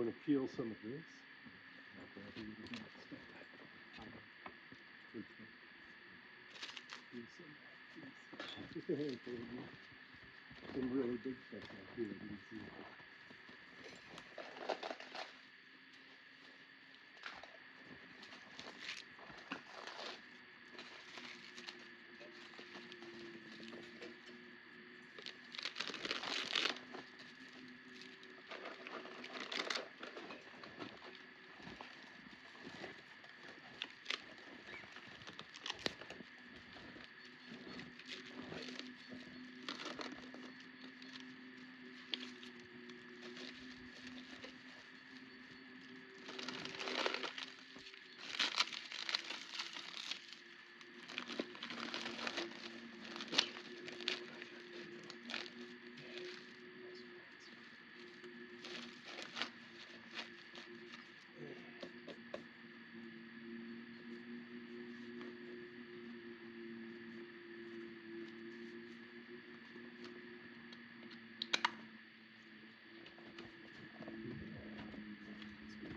want to peel some of this. I'll grab a little bit of stuff. Peel some of that, please. Just a handful of them. Some really big stuff out here. I didn't see it.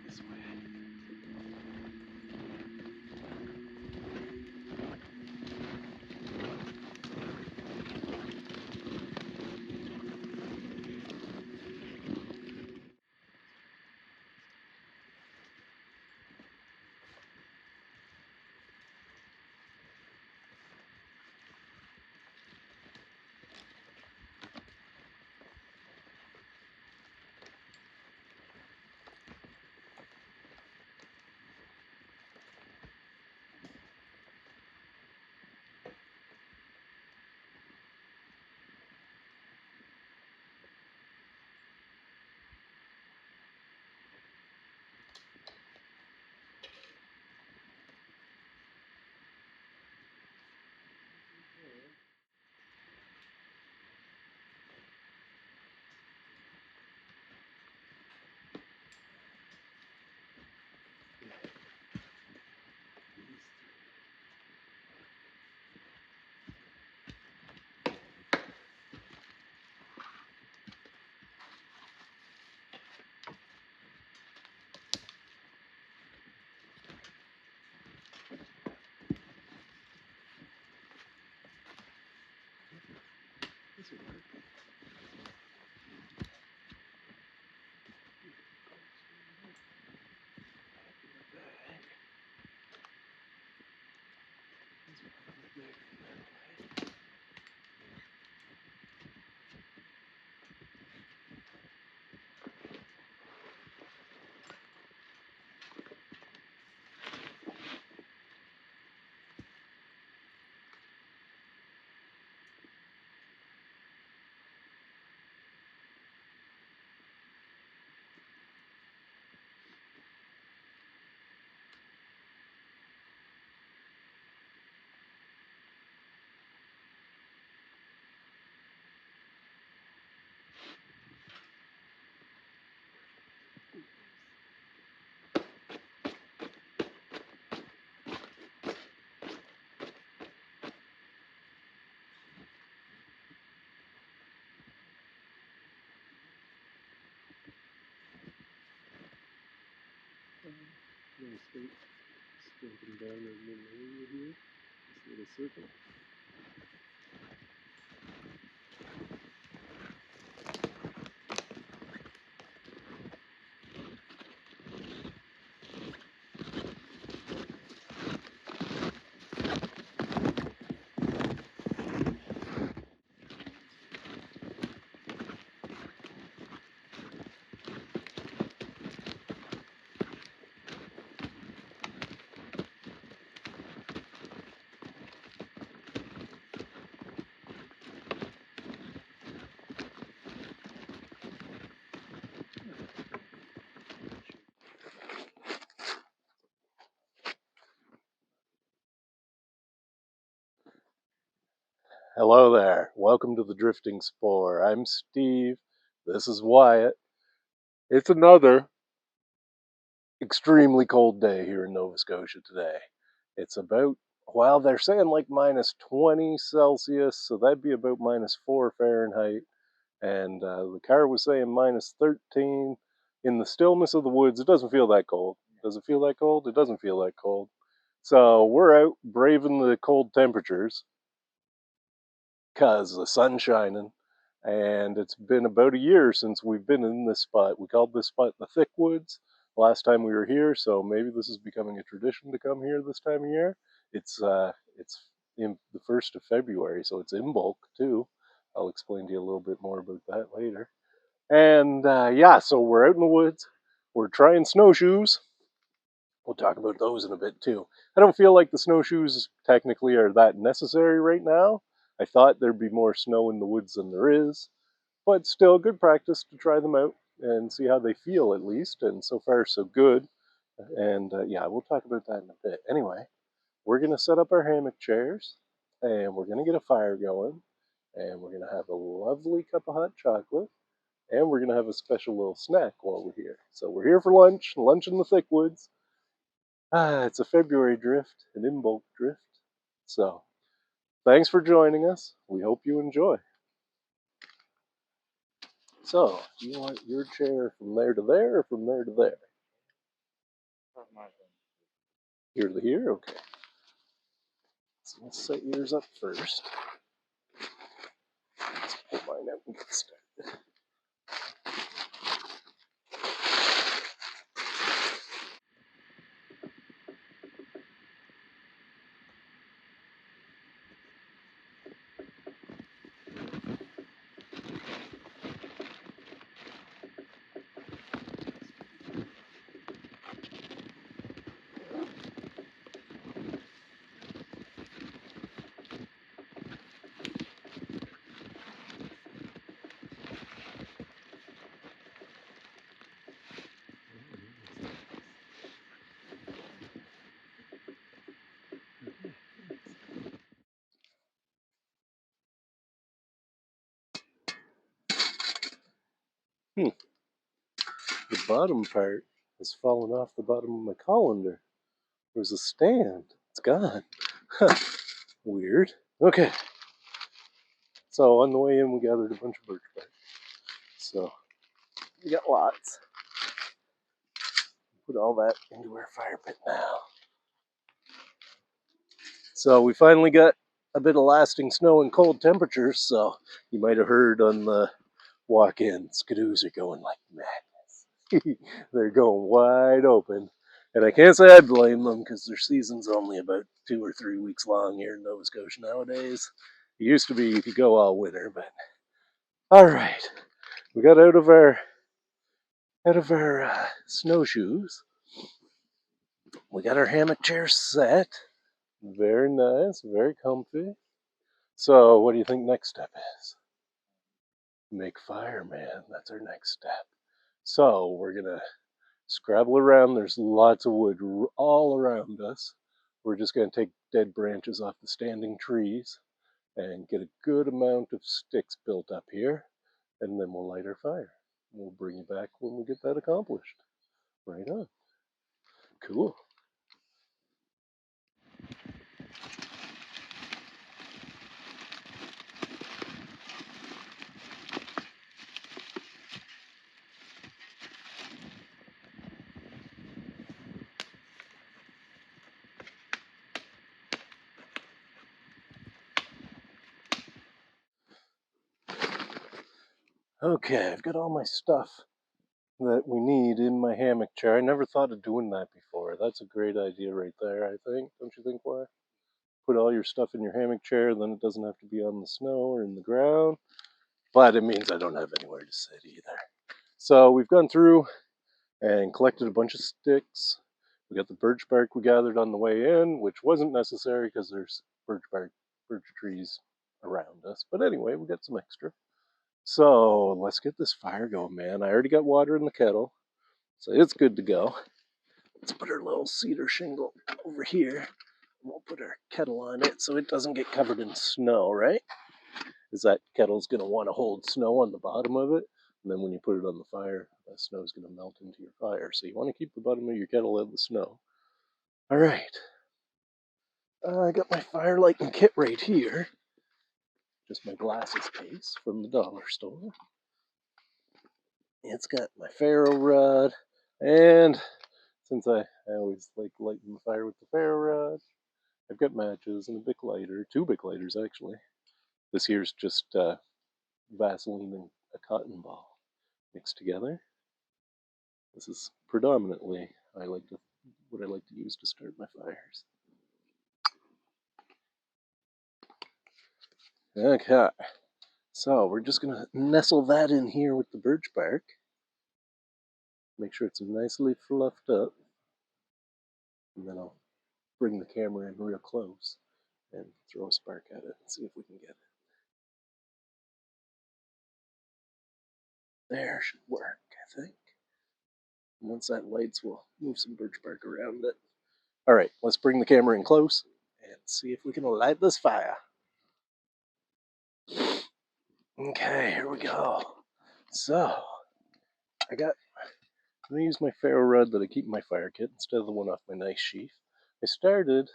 This way. This will work. Little straight, straighten down the little area here, this little circle. Hello there. Welcome to the Drifting Spore. I'm Steve. This is Wyatt. It's another extremely cold day here in Nova Scotia today. It's about, well, they're saying like minus 20 Celsius, so that'd be about minus 4 Fahrenheit. And the car was saying minus 13. in the stillness of the woods, it doesn't feel that cold. Does it feel that cold? It doesn't feel that cold. So we're out braving the cold temperatures because the sun's shining. And it's been about a year since we've been in this spot. We called this spot the ThickWoods last time we were here, so maybe this is becoming a tradition to come here this time of year. It's in the 1st of February, so it's Imbolc too. I'll explain to you a little bit more about that later. And yeah, so we're out in the woods. We're trying snowshoes. We'll talk about those in a bit too. I don't feel like the snowshoes technically are that necessary right now. I thought there'd be more snow in the woods than there is, but still good practice to try them out and see how they feel at least. And so far, so good. And yeah, we'll talk about that in a bit. Anyway, we're going to set up our hammock chairs and we're going to get a fire going and we're going to have a lovely cup of hot chocolate and we're going to have a special little snack while we're here. So we're here for lunch in the ThickWoods. It's a February drift, an Imbolc drift. So thanks for joining us. We hope you enjoy. So, do you want your chair from there to there or from there to there? Here to here? Okay. So let's set yours up first. Let's pull mine out and get started. The bottom part has fallen off the bottom of my colander. There's a stand. It's gone. Weird. Okay. So on the way in, we gathered a bunch of birch bark. So we got lots. Put all that into our fire pit now. So we finally got a bit of lasting snow and cold temperatures. So you might have heard on the walk-in, skidoos are going like madness. They're going wide open. And I can't say I blame them because their season's only about 2 or 3 weeks long here in Nova Scotia nowadays. It used to be you could go all winter, but all right. We got out of our snowshoes. We got our hammock chair set. Very nice, very comfy. So, what do you think next step is? Make fire, man. That's our next step. So, we're gonna scrabble around. There's lots of wood all around us. We're just gonna take dead branches off the standing trees and get a good amount of sticks built up here, and then we'll light our fire. We'll bring you back when we get that accomplished. Right on. Cool. Okay, I've got all my stuff that we need in my hammock chair. I never thought of doing that before. That's a great idea right there, I think. Don't you think, Wyatt? Put all your stuff in your hammock chair, then it doesn't have to be on the snow or in the ground. But it means I don't have anywhere to sit either. So we've gone through and collected a bunch of sticks. We got the birch bark we gathered on the way in, which wasn't necessary because there's birch trees around us. But anyway, we got some extra. So let's get this fire going, man. I already got water in the kettle, so it's good to go. Let's put our little cedar shingle over here. We'll put our kettle on it so it doesn't get covered in snow, right? Because that kettle's going to want to hold snow on the bottom of it. And then when you put it on the fire, that snow is going to melt into your fire. So you want to keep the bottom of your kettle out of the snow. All right. I got my fire lighting kit right here. Just my glasses case from the dollar store. It's got my ferro rod, and since I always like lighting the fire with the ferro rod, I've got matches and a Bic lighter, 2 Bic lighters actually. This here's just Vaseline and a cotton ball mixed together. This is predominantly what I like to use to start my fires. Okay, so we're just gonna nestle that in here with the birch bark. Make sure it's nicely fluffed up, and then I'll bring the camera in real close and throw a spark at it and see if we can get it. There should work, I think. And once that lights, we'll move some birch bark around it. All right, let's bring the camera in close and see if we can light this fire. Okay, here we go. So, I'm gonna use my ferro rod that I keep in my fire kit instead of the one off my knife sheath. I started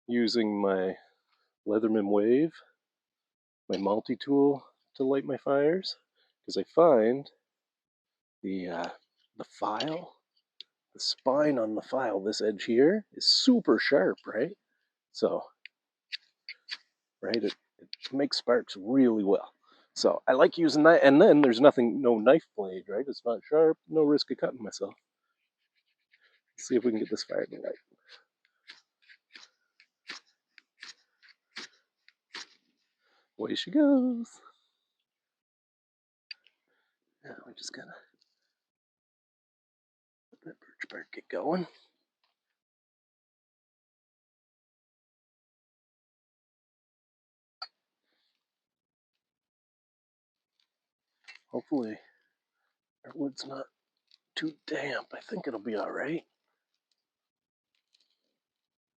using my Leatherman Wave, my multi-tool, to light my fires, because I find the file, the spine on the file, this edge here, is super sharp, right? So, right, it makes sparks really well. So I like using that, and then there's no knife blade, right? It's not sharp, no risk of cutting myself. Let's see if we can get this fire to light. Away she goes. Now we just gotta let that birch bark get going. Hopefully our wood's not too damp. I think it'll be alright.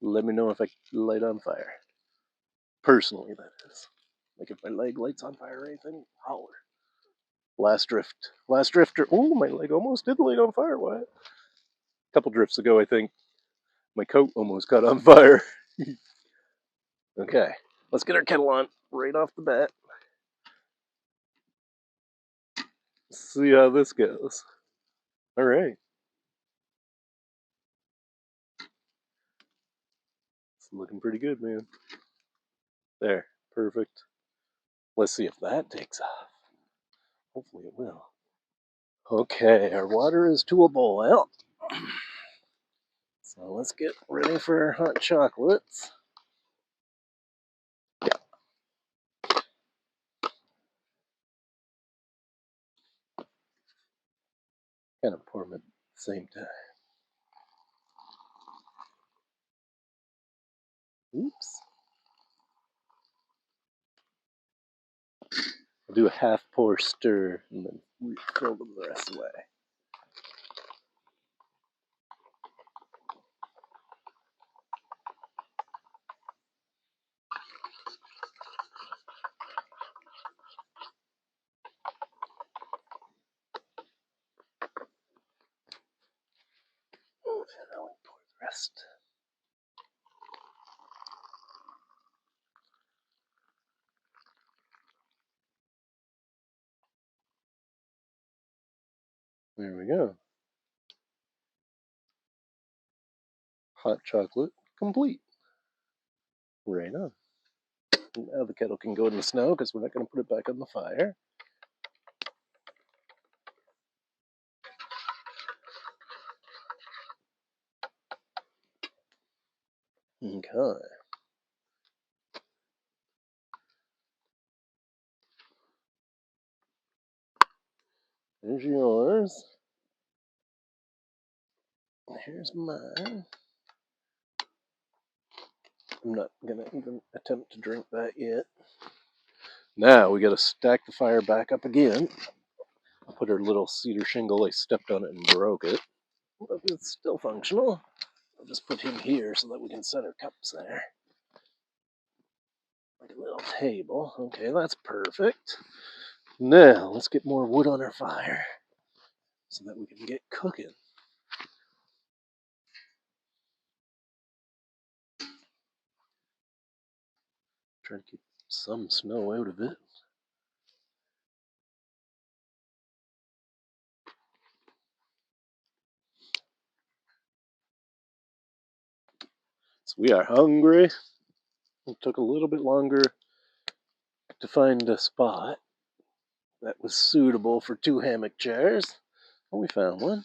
Let me know if I light on fire. Personally, that is. Like if my leg lights on fire or anything, holler. Last drifter. Oh, my leg almost did light on fire. What? A couple drifts ago, I think my coat almost caught on fire. Okay, let's get our kettle on right off the bat. See how this goes. All right. It's looking pretty good, man. There, perfect. Let's see if that takes off. Hopefully it will. Okay, our water is to a boil. So let's get ready for our hot chocolates. Kind of pour them at the same time. Oops. I'll do a half pour stir and then refill them the rest of the way. And now we pour the rest. There we go. Hot chocolate complete. Right on. Now the kettle can go in the snow because we're not going to put it back on the fire. Okay. There's yours. Here's mine. I'm not going to even attempt to drink that yet. Now we got to stack the fire back up again. I'll put our little cedar shingle. I stepped on it and broke it. But it's still functional. I'll just put him here so that we can set our cups there. Like a little table. Okay, that's perfect. Now, let's get more wood on our fire so that we can get cooking. Try to keep some snow out of it. We are hungry. It took a little bit longer to find a spot that was suitable for 2 hammock chairs. But we found one.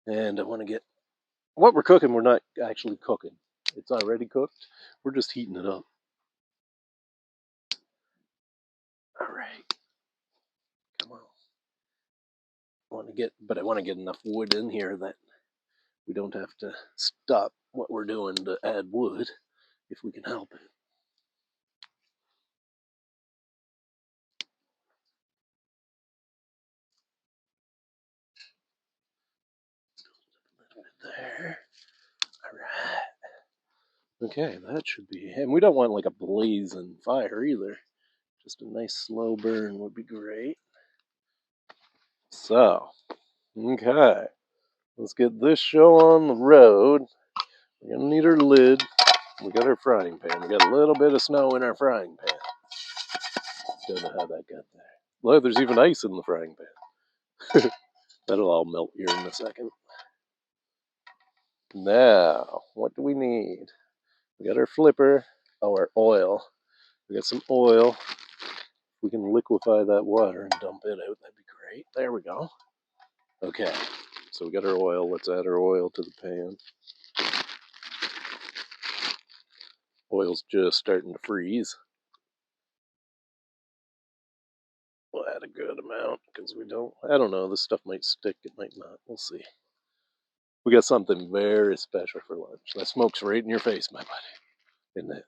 And I want to get what we're cooking. We're not actually cooking. It's already cooked. We're just heating it up. All right. Come on. I want to get enough wood in here that we don't have to stop what we're doing to add wood if we can help it. A little bit there. All right. Okay, that should be. And we don't want like a blazing fire either. Just a nice slow burn would be great. So, okay. Let's get this show on the road. We're gonna need our lid. We got our frying pan. We got a little bit of snow in our frying pan. Don't know how that got there. Look, there's even ice in the frying pan. That'll all melt here in a second. Now, what do we need? We got our flipper. Oh, our oil. We got some oil. We can liquefy that water and dump it out. That'd be great. There we go. Okay, so we got our oil. Let's add our oil to the pan. Oil's just starting to freeze. We'll add a good amount because I don't know, this stuff might stick, it might not. We'll see. We got something very special for lunch. That smoke's right in your face, my buddy. Isn't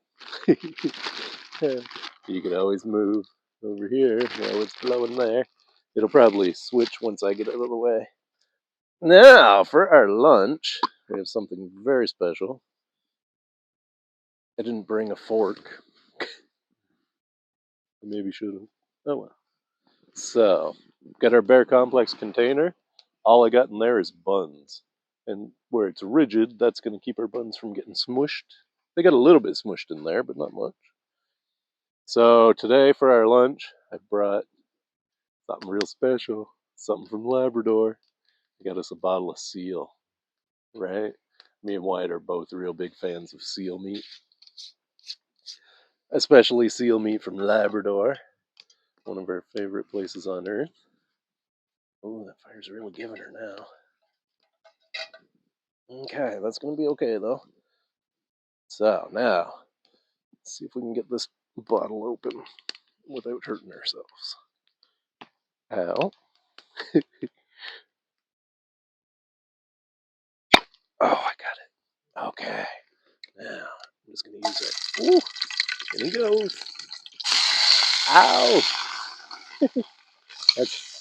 it? You can always move over here while it's blowing there. It'll probably switch once I get out of the way. Now, for our lunch, we have something very special. I didn't bring a fork. I maybe should have. Oh well. So, got our Bear Complex container. All I got in there is buns. And where it's rigid, that's going to keep our buns from getting smushed. They got a little bit smushed in there, but not much. So, today for our lunch, I brought something real special. Something from Labrador. I got us a bottle of seal, right? Me and Wyatt are both real big fans of seal meat, especially seal meat from Labrador, one of our favorite places on earth. Oh, that fire's really giving her now. Okay, that's going to be okay though. So now, let's see if we can get this bottle open without hurting ourselves. Ow. Oh, I got it. Okay. Now, I'm just going to use it. Ooh, in he goes. Ow!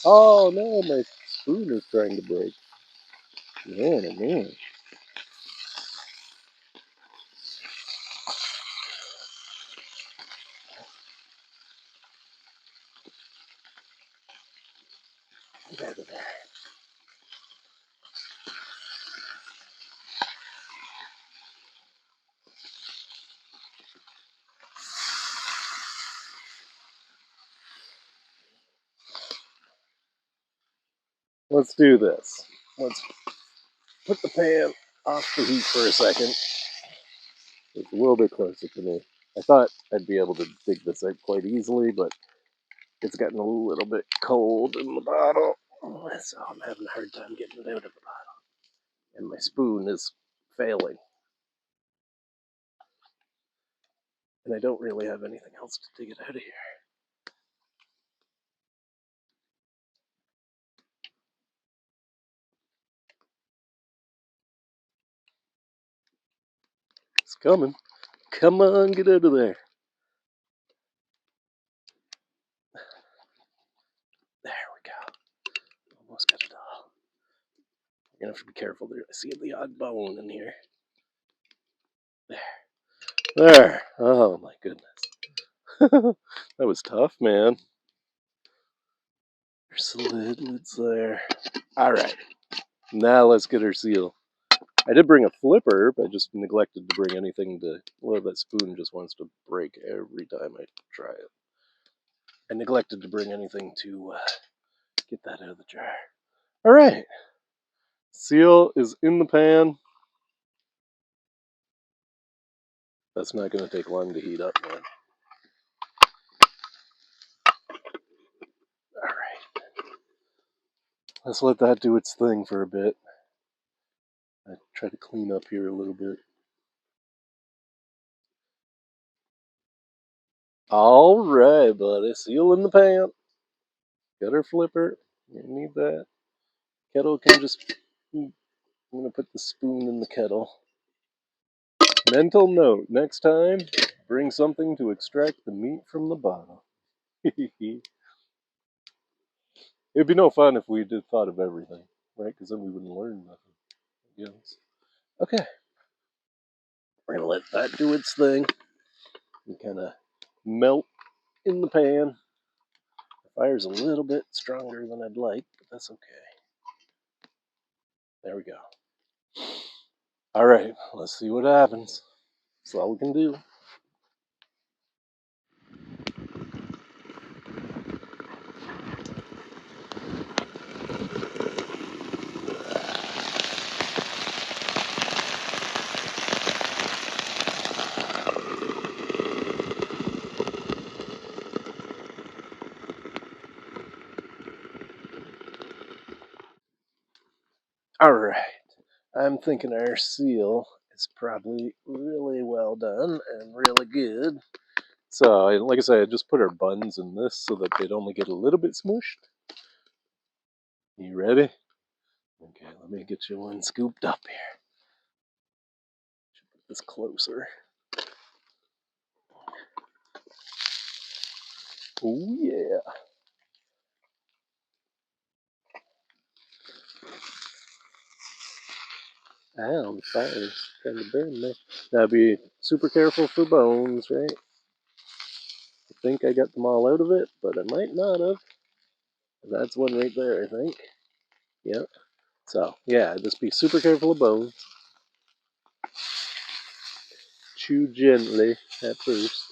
Oh no, my spoon is trying to break. Man, oh man. There. Let's do this. Let's put the pan off the heat for a second. It's a little bit closer to me. I thought I'd be able to dig this out quite easily, but it's gotten a little bit cold in the bottle. So I'm having a hard time getting it out of the bottle. And my spoon is failing. And I don't really have anything else to dig it out of here. It's coming. Come on, get out of there. There we go. Almost got it all. You're gonna have to be careful there. I see the odd bone in here. There. Oh my goodness. That was tough, man. There's the lid's there. Alright. Now let's get our seal. I did bring a flipper, but I just neglected to bring anything to. Well, that spoon just wants to break every time I try it. I neglected to bring anything to get that out of the jar. All right, seal is in the pan. That's not going to take long to heat up, man. All right, let's let that do its thing for a bit. I try to clean up here a little bit. All right, buddy, seal in the pan. Got our flipper. You need that. Kettle can just. I'm going to put the spoon in the kettle. Mental note, next time, bring something to extract the meat from the bottom. It'd be no fun if we did thought of everything, right? Because then we wouldn't learn nothing. Yes. Okay. We're going to let that do its thing and kind of melt in the pan. The fire's a little bit stronger than I'd like, but that's okay. There we go. All right, let's see what happens. That's all we can do. All right. I'm thinking our seal is probably really well done and really good. So, like I said, I just put our buns in this so that they'd only get a little bit smooshed. You ready? Okay, let me get you one scooped up here. Put this closer. Oh, yeah. Ow, the fire's trying to burn me. Now be super careful for bones, right? I think I got them all out of it, but I might not have. That's one right there, I think. Yep. So, yeah, just be super careful of bones. Chew gently at first.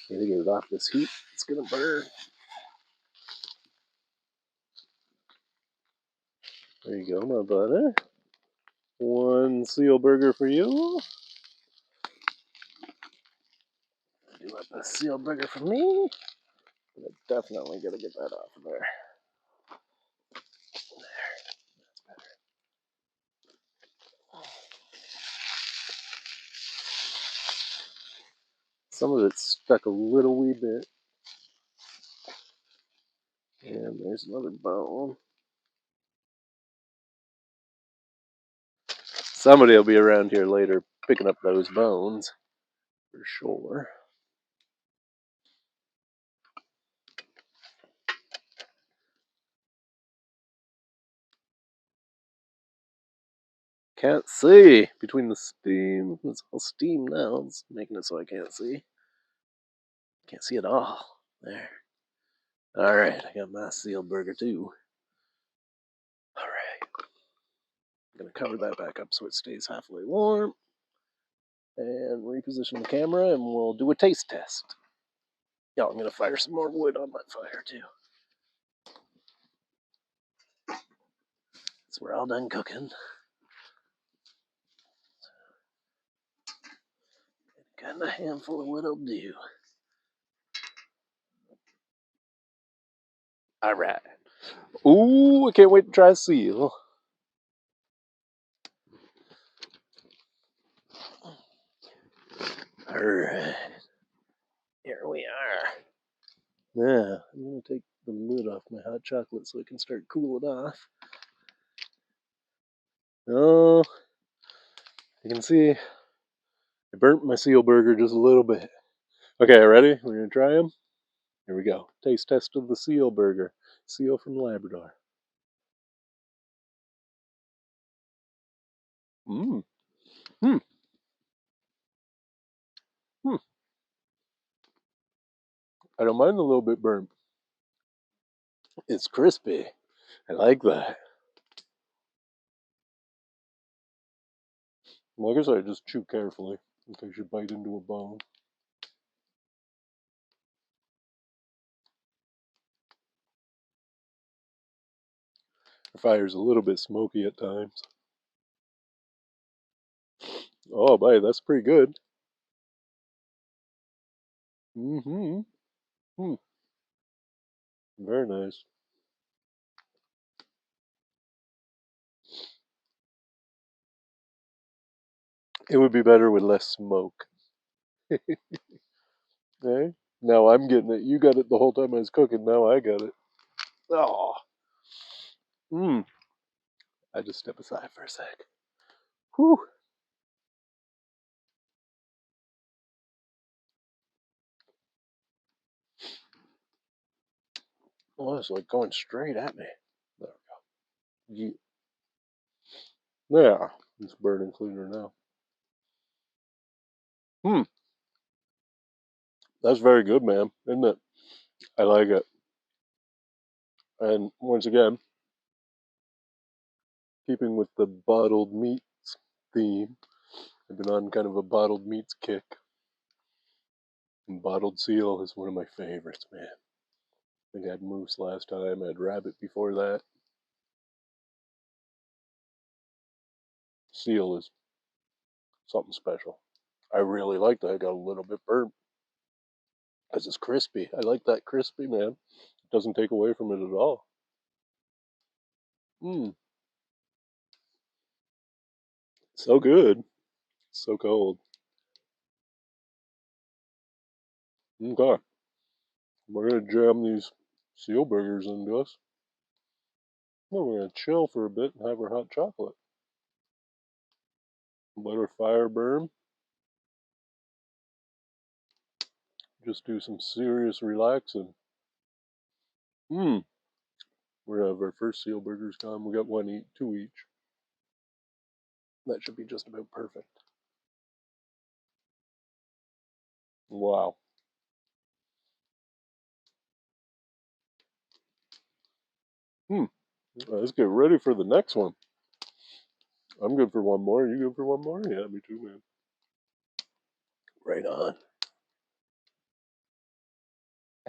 Gotta get it off this heat. It's gonna burn. There you go, my butter. One seal burger for you. Do up a seal burger for me. I definitely gotta get that off of there. Some of it's stuck a little wee bit. And there's another bone. Somebody will be around here later picking up those bones, for sure. Can't see between the steam. It's all steam now. It's making it so I can't see. Can't see at all. There. All right, I got my seal burger too. All right. I'm going to cover that back up so it stays halfway warm. And reposition the camera and we'll do a taste test. Yeah, I'm going to fire some more wood on my fire too. So we're all done cooking. Got a handful of wood will do. All right. Ooh, I can't wait to try seal. All right. Here we are. Yeah, I'm going to take the lid off my hot chocolate so it can start cooling off. Oh, you can see I burnt my seal burger just a little bit. Okay, ready? We're going to try them. Here we go. Taste test of the seal burger. Seal from Labrador. Mmm. Hmm. Hmm. I don't mind a little bit burnt. It's crispy. I like that. Like I said, just chew carefully in case you bite into a bone. Our fire's a little bit smoky at times. Oh, boy, that's pretty good. Mm-hmm. Hmm. Very nice. It would be better with less smoke. Eh? Now I'm getting it. You got it the whole time I was cooking. Now I got it. Oh. Mm. I just step aside for a sec. Whew. Oh, it's like going straight at me. There we go. Yeah. It's burning cleaner now. Hmm. That's very good, man. Isn't it? I like it. And once again, keeping with the bottled meats theme, I've been on kind of a bottled meats kick. And bottled seal is one of my favorites, man. I think I had moose last time. I had rabbit before that. Seal is something special. I really like that. I got a little bit burnt because it's crispy. I like that crispy, man. It doesn't take away from it at all. Mmm. So good. So cold. Okay. We're going to jam these seal burgers into us. Well, we're going to chill for a bit and have our hot chocolate. Let our fire burn. Just do some serious relaxing. Mmm. We're going to have our first seal burgers come. We got two each. That should be just about perfect. Wow. Hmm. Let's get ready for the next one. I'm good for one more. You good for one more? Yeah, me too, man. Right on.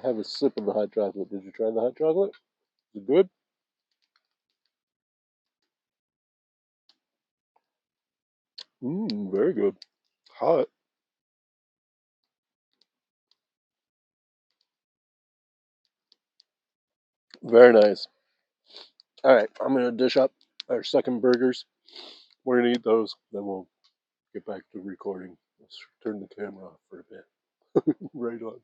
Have a sip of the hot chocolate. Did you try the hot chocolate? Is it good? Mmm, very good. Hot. Very nice. All right, I'm going to dish up our second burgers. We're going to eat those, then we'll get back to recording. Let's turn the camera off for a bit. Right on.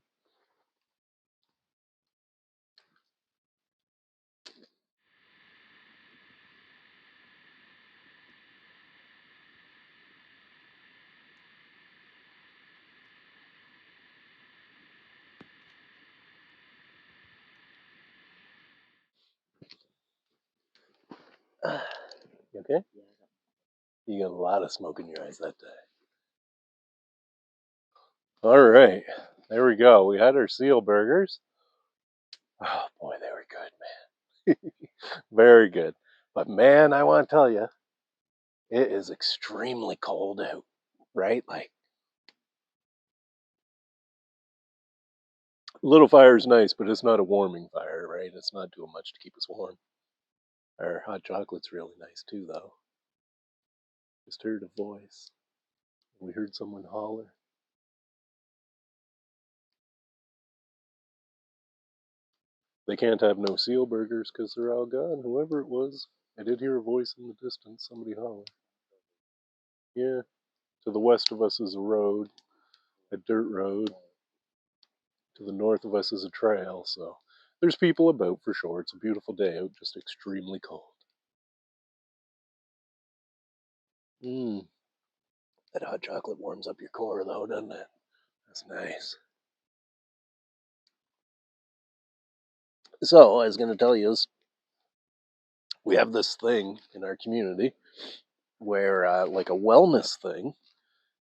You okay? You got a lot of smoke in your eyes that day. All right, there we go. We had our seal burgers. Oh boy, they were good, man. Very good. But man, I want to tell you, it is extremely cold out, right? Like, a little fire is nice, but it's not a warming fire, right? It's not doing much to keep us warm. Our hot chocolate's really nice too, though. Just heard a voice. We heard someone holler. They can't have no seal burgers because they're all gone. Whoever it was, I did hear a voice in the distance. Somebody holler. Yeah. To the west of us is a road, a dirt road. To the north of us is a trail, so there's people about for sure. It's a beautiful day out, just extremely cold. Mmm. That hot chocolate warms up your core, though, doesn't it? That's nice. So, I was going to tell you is we have this thing in our community where, like a wellness thing,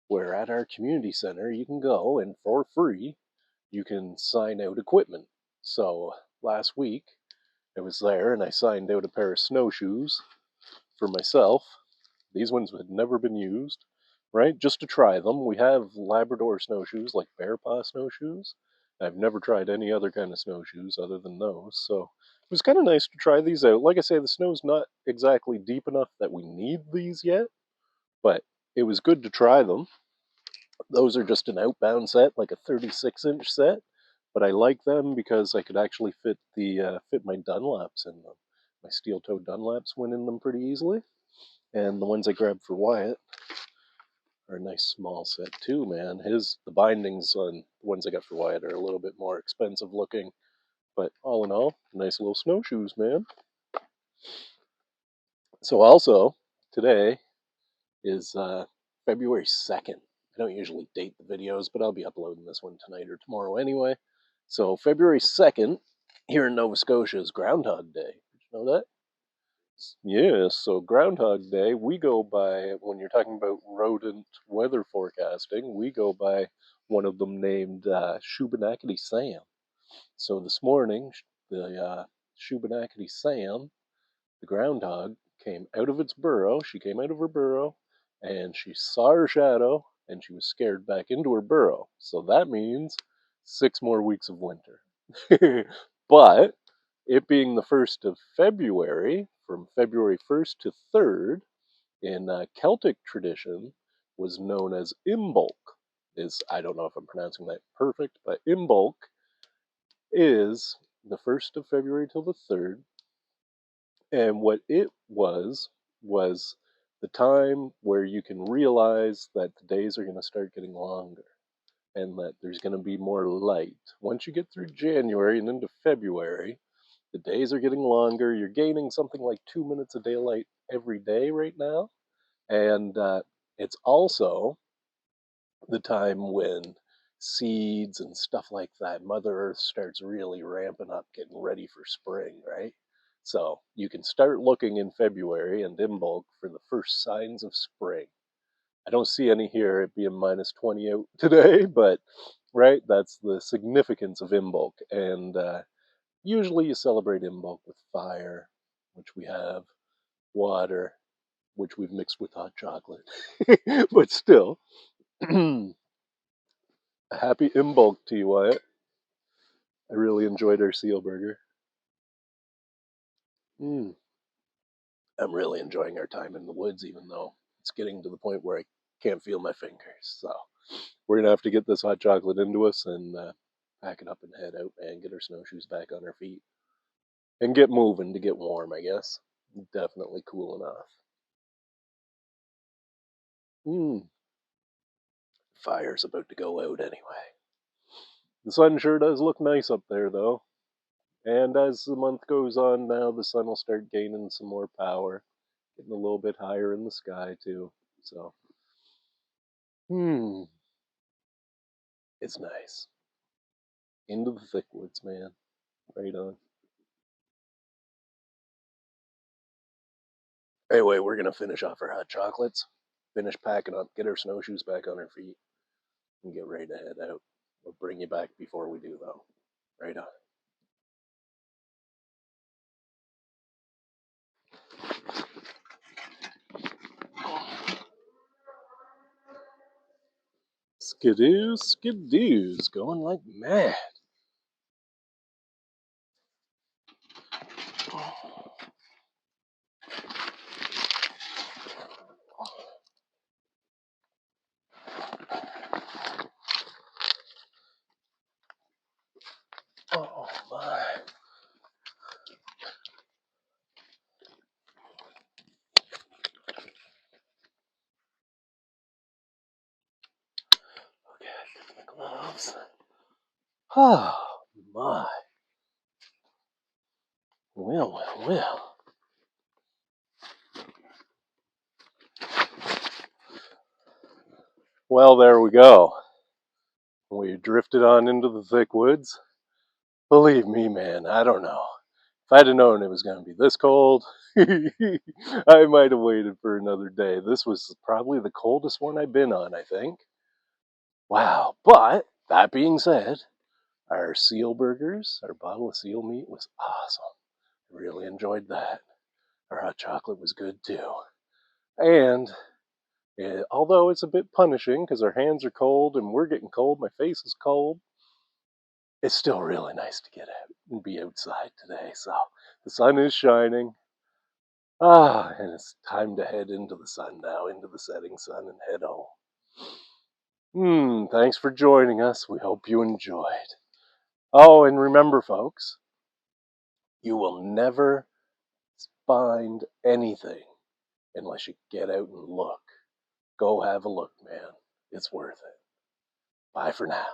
where at our community center you can go and for free you can sign out equipment. So, last week I was there and I signed out a pair of snowshoes for myself. These ones had never been used, right? Just to try them. We have Labrador snowshoes, like bear paw snowshoes, I've never tried any other kind of snowshoes other than those, so it was kind of nice to try these out. Like I say, the snow's not exactly deep enough that we need these yet, but it was good to try them. Those are just an outbound set, like a 36-inch set, but I like them because I could actually fit my Dunlaps in them. My steel-toed Dunlaps went in them pretty easily, and the ones I grabbed for Wyatt are a nice small set too, man. The bindings on the ones I got for Wyatt are a little bit more expensive looking, but all in all, nice little snowshoes, man. So also today is February 2nd. I don't usually date the videos, but I'll be uploading this one tonight or tomorrow anyway. So February 2nd here in Nova Scotia is Groundhog Day. Did you know that? Yes, so Groundhog Day, we go by, when you're talking about rodent weather forecasting, we go by one of them named Shubenacadie Sam. So this morning, the Shubenacadie Sam, the groundhog, came out of its burrow. She came out of her burrow and she saw her shadow and she was scared back into her burrow. So that means 6 more weeks of winter. But it being the 1st of February, from February 1st to 3rd, in Celtic tradition, was known as Imbolc. I don't know if I'm pronouncing that perfect, but Imbolc is the 1st of February till the 3rd, and what it was the time where you can realize that the days are going to start getting longer and that there's going to be more light. Once you get through January and into February, the days are getting longer. You're gaining something like 2 minutes of daylight every day right now. And it's also the time when seeds and stuff like that, Mother Earth starts really ramping up, getting ready for spring, right? So you can start looking in February and Imbolc for the first signs of spring. I don't see any here, it being minus 20 out today, but right, that's the significance of Imbolc. And usually you celebrate Imbolc with fire, which we have, water, which we've mixed with hot chocolate. But still, a happy Imbolc to you, Wyatt. I really enjoyed our seal burger. Mm. I'm really enjoying our time in the woods, even though it's getting to the point where I can't feel my fingers. So we're gonna have to get this hot chocolate into us and pack it up and head out and get our snowshoes back on our feet and get moving to get warm. I guess definitely cool enough. Mm. Fire's about to go out anyway. The sun sure does look nice up there, though. And as the month goes on now, the sun will start gaining some more power, getting a little bit higher in the sky, too. So, it's nice. Into the thick woods, man. Right on. Anyway, we're going to finish off our hot chocolates, finish packing up, get our snowshoes back on our feet, and get ready to head out. We'll bring you back before we do, though. Right on. Skidoos, skidoos, going like mad. Oh my. Okay, I my gloves. Oh my. Well. Well, there we go. We drifted on into the thick woods. Believe me, man, I don't know. If I'd have known it was going to be this cold, I might have waited for another day. This was probably the coldest one I've been on, I think. Wow. But that being said, our seal burgers, our bottle of seal meat was awesome. Really enjoyed that. Our hot chocolate was good too. And although it's a bit punishing because our hands are cold and we're getting cold, my face is cold, it's still really nice to get out and be outside today. So the sun is shining. And it's time to head into the sun now, into the setting sun, and head home. Thanks for joining us. We hope you enjoyed. Oh, and remember, folks, you will never find anything unless you get out and look. Go have a look, man. It's worth it. Bye for now.